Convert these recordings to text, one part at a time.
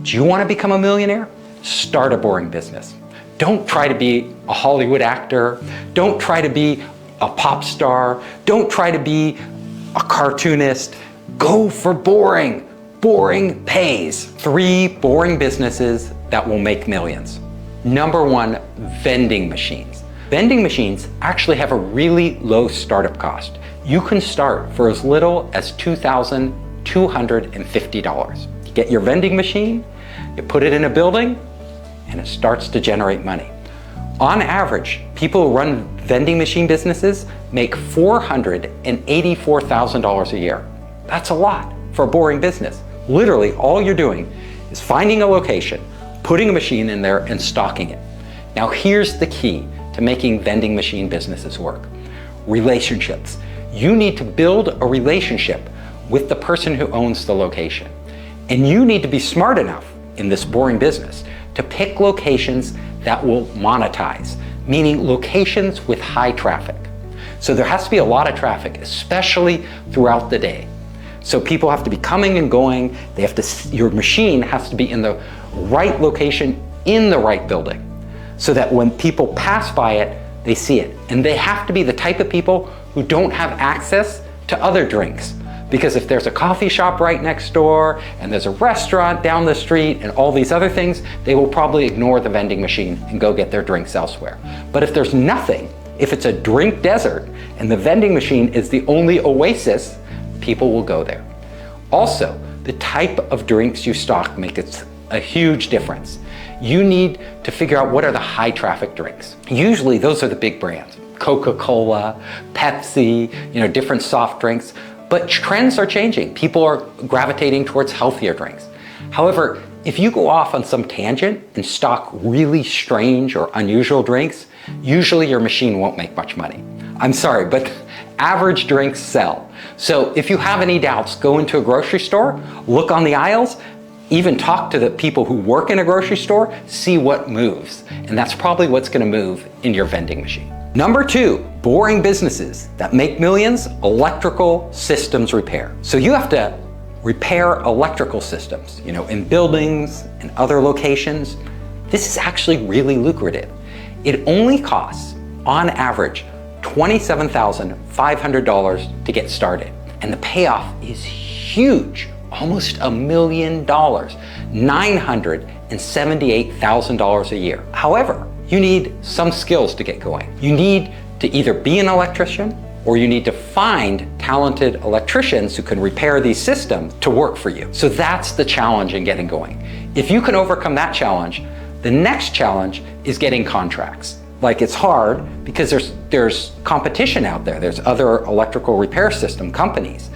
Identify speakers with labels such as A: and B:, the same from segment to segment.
A: Do you want to become a millionaire? Start a boring business. Don't try to be a Hollywood actor. Don't try to be a pop star. Don't try to be a cartoonist. Go for boring. Boring pays. 3 boring businesses that will make millions. Number 1, vending machines. Vending machines actually have a really low startup cost. You can start for as little as $2,250. You get your vending machine, you put it in a building, and it starts to generate money. On average, people who run vending machine businesses make $484,000 a year. That's a lot for a boring business. Literally, all you're doing is finding a location, putting a machine in there, and stocking it. Now, here's the key to making vending machine businesses work. Relationships. You need to build a relationship with the person who owns the location. And you need to be smart enough in this boring business to pick locations that will monetize, meaning locations with high traffic. So there has to be a lot of traffic, especially throughout the day. So people have to be coming and going. Your machine has to be in the right location in the right building so that when people pass by it, they see it. And they have to be the type of people who don't have access to other drinks. Because if there's a coffee shop right next door and there's a restaurant down the street and all these other things, they will probably ignore the vending machine and go get their drinks elsewhere. But if there's nothing, if it's a drink desert and the vending machine is the only oasis, people will go there. Also, the type of drinks you stock makes a huge difference. You need to figure out what are the high traffic drinks. Usually those are the big brands, Coca-Cola, Pepsi, different soft drinks. But trends are changing. People are gravitating towards healthier drinks. However, if you go off on some tangent and stock really strange or unusual drinks, usually your machine won't make much money. I'm sorry, but average drinks sell. So if you have any doubts, go into a grocery store, look on the aisles, even talk to the people who work in a grocery store, see what moves. And that's probably what's going to move in your vending machine. Number 2, boring businesses that make millions, electrical systems repair. So you have to repair electrical systems, in buildings and other locations. This is actually really lucrative. It only costs, on average, $27,500 to get started. And the payoff is huge, almost $1 million, $978,000 a year. However, you need some skills to get going. You need to either be an electrician or you need to find talented electricians who can repair these systems to work for you. So that's the challenge in getting going. If you can overcome that challenge, the next challenge is getting contracts. Like, it's hard because there's competition out there. There's other electrical repair system companies.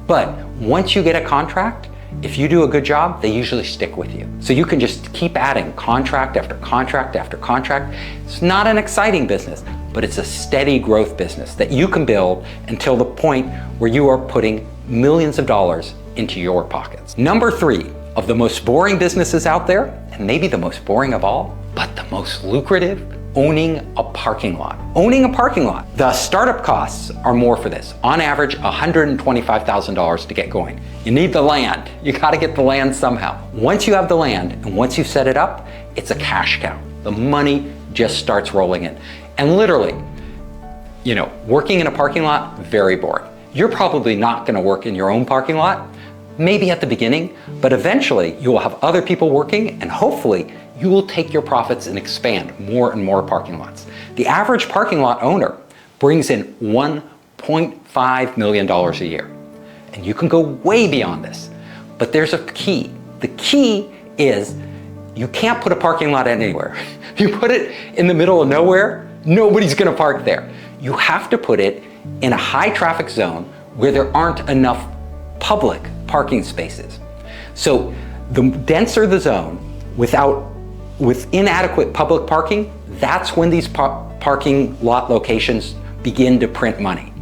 A: But once you get a contract, if you do a good job, they usually stick with you. So you can just keep adding contract after contract after contract. It's not an exciting business, but it's a steady growth business that you can build until the point where you are putting millions of dollars into your pockets. Number 3 of the most boring businesses out there, and maybe the most boring of all, but the most lucrative, owning a parking lot. Owning a parking lot. The startup costs are more for this. On average, $125,000 to get going. You need the land. You gotta get the land somehow. Once you have the land and once you set it up, it's a cash cow. The money just starts rolling in. And literally, working in a parking lot, very boring. You're probably not gonna work in your own parking lot, maybe at the beginning, but eventually you will have other people working and hopefully you will take your profits and expand more and more parking lots. The average parking lot owner brings in $1.5 million a year. And you can go way beyond this, but there's a key. The key is you can't put a parking lot anywhere. You put it in the middle of nowhere, nobody's gonna park there. You have to put it in a high traffic zone where there aren't enough public parking spaces. So the denser the zone with inadequate public parking, that's when these parking lot locations begin to print money.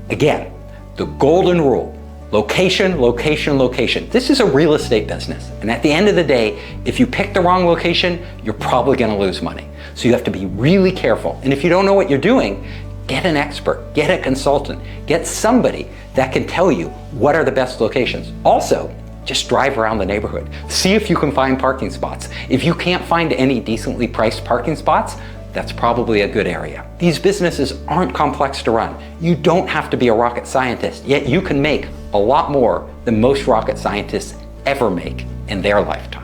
A: Again, the golden rule, location, location, location. This is a real estate business. And at the end of the day, if you pick the wrong location, you're probably gonna lose money. So you have to be really careful. And if you don't know what you're doing, get an expert, get a consultant, get somebody that can tell you what are the best locations. Also, just drive around the neighborhood. See if you can find parking spots. If you can't find any decently priced parking spots, that's probably a good area. These businesses aren't complex to run. You don't have to be a rocket scientist, yet you can make a lot more than most rocket scientists ever make in their lifetime.